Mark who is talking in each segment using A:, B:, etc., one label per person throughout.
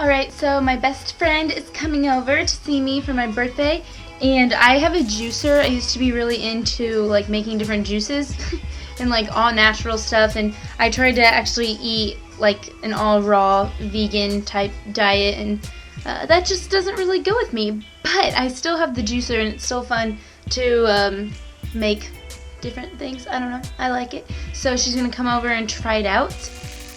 A: Alright, so my best friend is coming over to see me for my birthday, and I have a juicer. I used to be really into like making different juices and like all natural stuff, and I tried to actually eat like an all raw vegan type diet, and that just doesn't really go with me. But I still have the juicer, and it's still fun to make different things. I don't know, I like it. So she's gonna come over and try it out,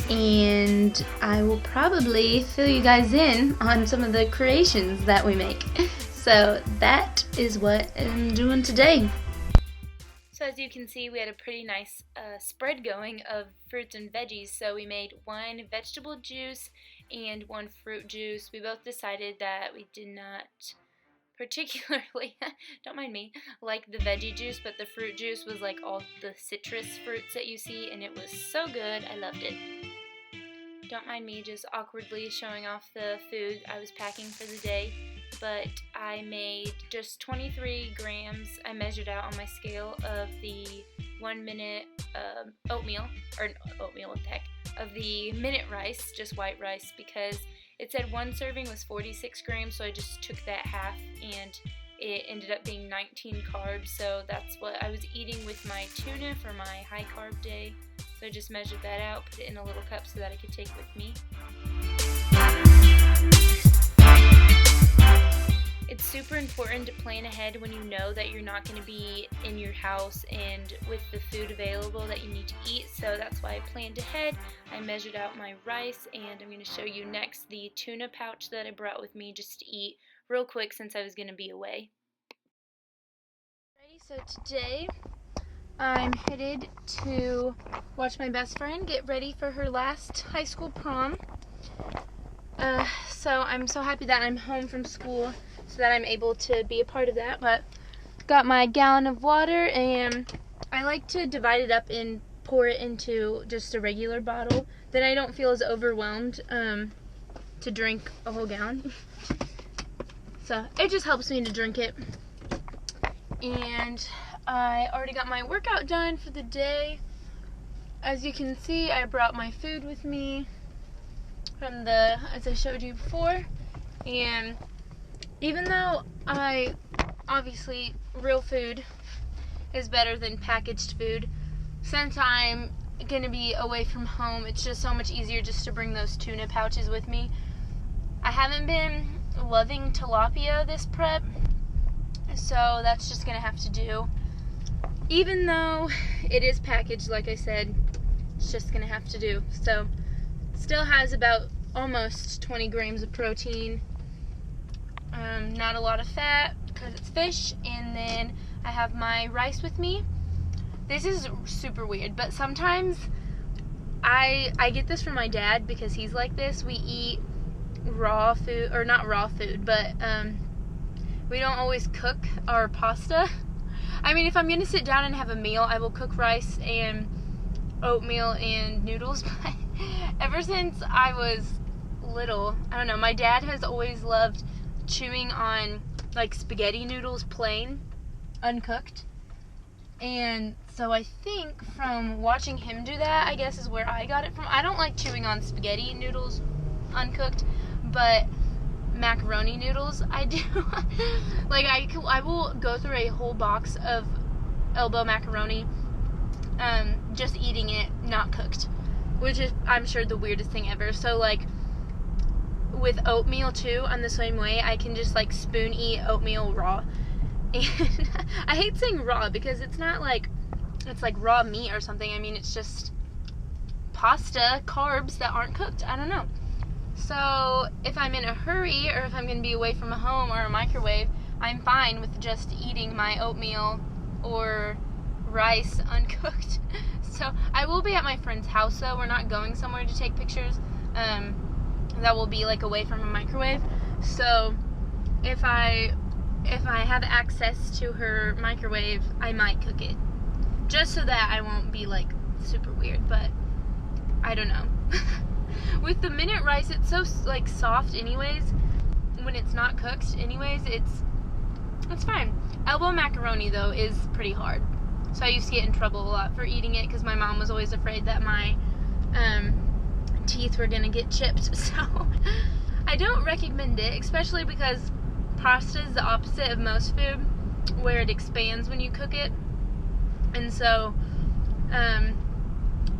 A: and I will probably fill you guys in on some of the creations that we make. So that is what I'm doing today. So as you can see, we had a pretty nice spread going of fruits and veggies. So we made one vegetable juice and one fruit juice. We both decided that we did not particularly, don't mind me, like the veggie juice, but the fruit juice was like all the citrus fruits that you see, and it was so good. I loved it. Don't mind me just awkwardly showing off the food I was packing for the day, but I made just 23 grams, I measured out on my scale, of the 1 minute oatmeal, or oatmeal, what the heck, of the minute rice, just white rice, because it said one serving was 46 grams, so I just took that half, and it ended up being 19 carbs, so that's what I was eating with my tuna for my high carb day. So I just measured that out, put it in a little cup so that I could take with me. It's super important to plan ahead when you know that you're not going to be in your house and with the food available that you need to eat. So that's why I planned ahead. I measured out my rice, and I'm going to show you next the tuna pouch that I brought with me just to eat real quick since I was going to be away. Alrighty, so today I'm headed to watch my best friend get ready for her last high school prom. So I'm so happy that I'm home from school so that I'm able to be a part of that. But got my gallon of water, and I like to divide it up and pour it into just a regular bottle. Then I don't feel as overwhelmed to drink a whole gallon. So it just helps me to drink it. And I already got my workout done for the day. As you can see, I brought my food with me from as I showed you before. And even though obviously real food is better than packaged food, since I'm gonna be away from home, it's just so much easier just to bring those tuna pouches with me. I haven't been loving tilapia this prep, so that's just gonna have to do. Even though it is packaged, like I said, it's just gonna have to do. So still has about almost 20 grams of protein, not a lot of fat because it's fish. And then I have my rice with me. This is super weird, but sometimes I get this from my dad because he's like this. We eat raw food, or not raw food, but we don't always cook our pasta. I mean, if I'm going to sit down and have a meal, I will cook rice and oatmeal and noodles. But ever since I was little, I don't know, my dad has always loved chewing on like spaghetti noodles plain, uncooked. And so I think from watching him do that, I guess is where I got it from. I don't like chewing on spaghetti noodles uncooked, but macaroni noodles I do. Like I will go through a whole box of elbow macaroni just eating it not cooked, which is, I'm sure, the weirdest thing ever. So like with oatmeal too, I'm the same way. I can just like spoon eat oatmeal raw. And I hate saying raw because it's not like it's like raw meat or something. I mean, it's just pasta carbs that aren't cooked. I don't know. So if I'm in a hurry, or if I'm going to be away from a home or a microwave, I'm fine with just eating my oatmeal or rice uncooked. So I will be at my friend's house, though. We're not going somewhere to take pictures that will be like away from a microwave. So if I have access to her microwave, I might cook it, just so that I won't be like super weird. But I don't know. With the minute rice, it's so like soft anyways. When it's not cooked anyways, it's fine. Elbow macaroni though is pretty hard, so I used to get in trouble a lot for eating it because my mom was always afraid that my teeth were gonna get chipped. So I don't recommend it, especially because pasta is the opposite of most food, where it expands when you cook it. And so,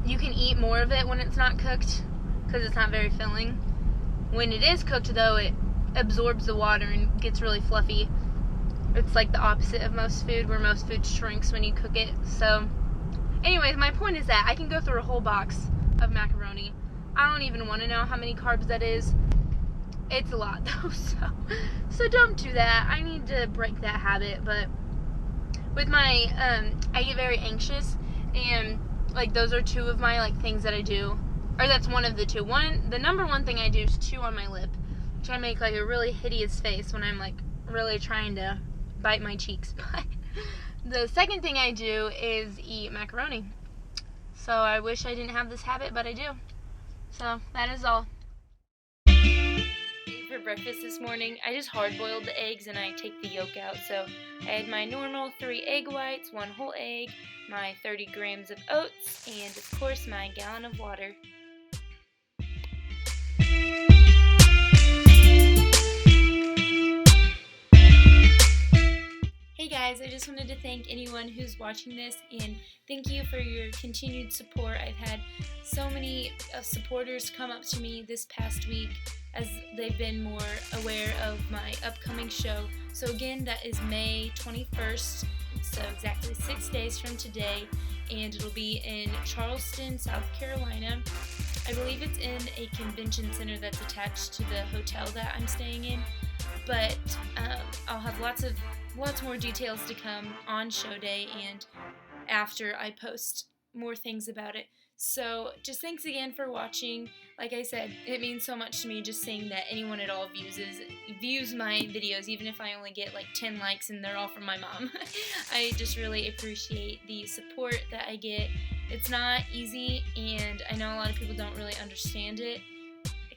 A: you can eat more of it when it's not cooked, because it's not very filling. When it is cooked, though, it absorbs the water and gets really fluffy. It's like the opposite of most food, where most food shrinks when you cook it. So, anyways, my point is that I can go through a whole box of macaroni. I don't even want to know how many carbs that is. It's a lot, though, so don't do that. I need to break that habit. But with my, I get very anxious, and, like, those are two of my, like, things that I do. Or that's one of the two. The number one thing I do is chew on my lip, which I make, like, a really hideous face when I'm, like, really trying to bite my cheeks. But the second thing I do is eat macaroni. So I wish I didn't have this habit, but I do. So that is all. For breakfast this morning, I just hard-boiled the eggs and I take the yolk out. So I had my normal 3 egg whites, 1 whole egg, my 30 grams of oats, and of course my gallon of water. Hey guys, I just wanted to thank anyone who's watching this, and thank you for your continued support. I've had so many supporters come up to me this past week as they've been more aware of my upcoming show. So again, that is May 21st, so exactly 6 days from today, and it'll be in Charleston, South Carolina. I believe it's in a convention center that's attached to the hotel that I'm staying in, but I'll have lots more details to come on show day and after I post more things about it. So just thanks again for watching. Like I said, it means so much to me just seeing that anyone at all views my videos, even if I only get like 10 likes and they're all from my mom. I just really appreciate the support that I get. It's not easy, and I know a lot of people don't really understand it,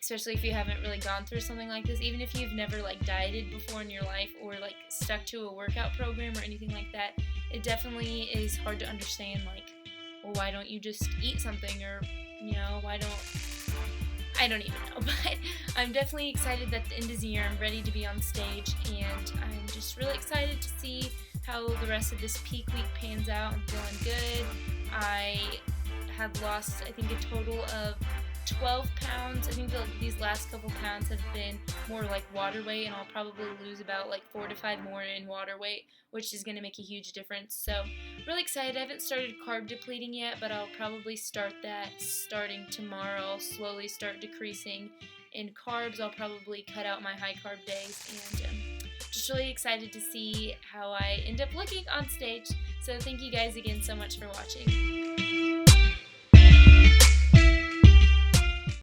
A: especially if you haven't really gone through something like this. Even if you've never like dieted before in your life or like stuck to a workout program or anything like that, it definitely is hard to understand, like, well, why don't you just eat something, or, you know, I don't even know. But I'm definitely excited that the end of the year I'm ready to be on stage, and I'm just really excited to see how the rest of this peak week pans out. I'm feeling good. I have lost, I think, a total of 12 pounds. I think these last couple pounds have been more like water weight, and I'll probably lose about like 4 to 5 more in water weight, which is going to make a huge difference. So really excited. I haven't started carb depleting yet, but I'll probably start that starting tomorrow. I'll slowly start decreasing in carbs. I'll probably cut out my high carb days, and just really excited to see how I end up looking on stage. So thank you guys again so much for watching.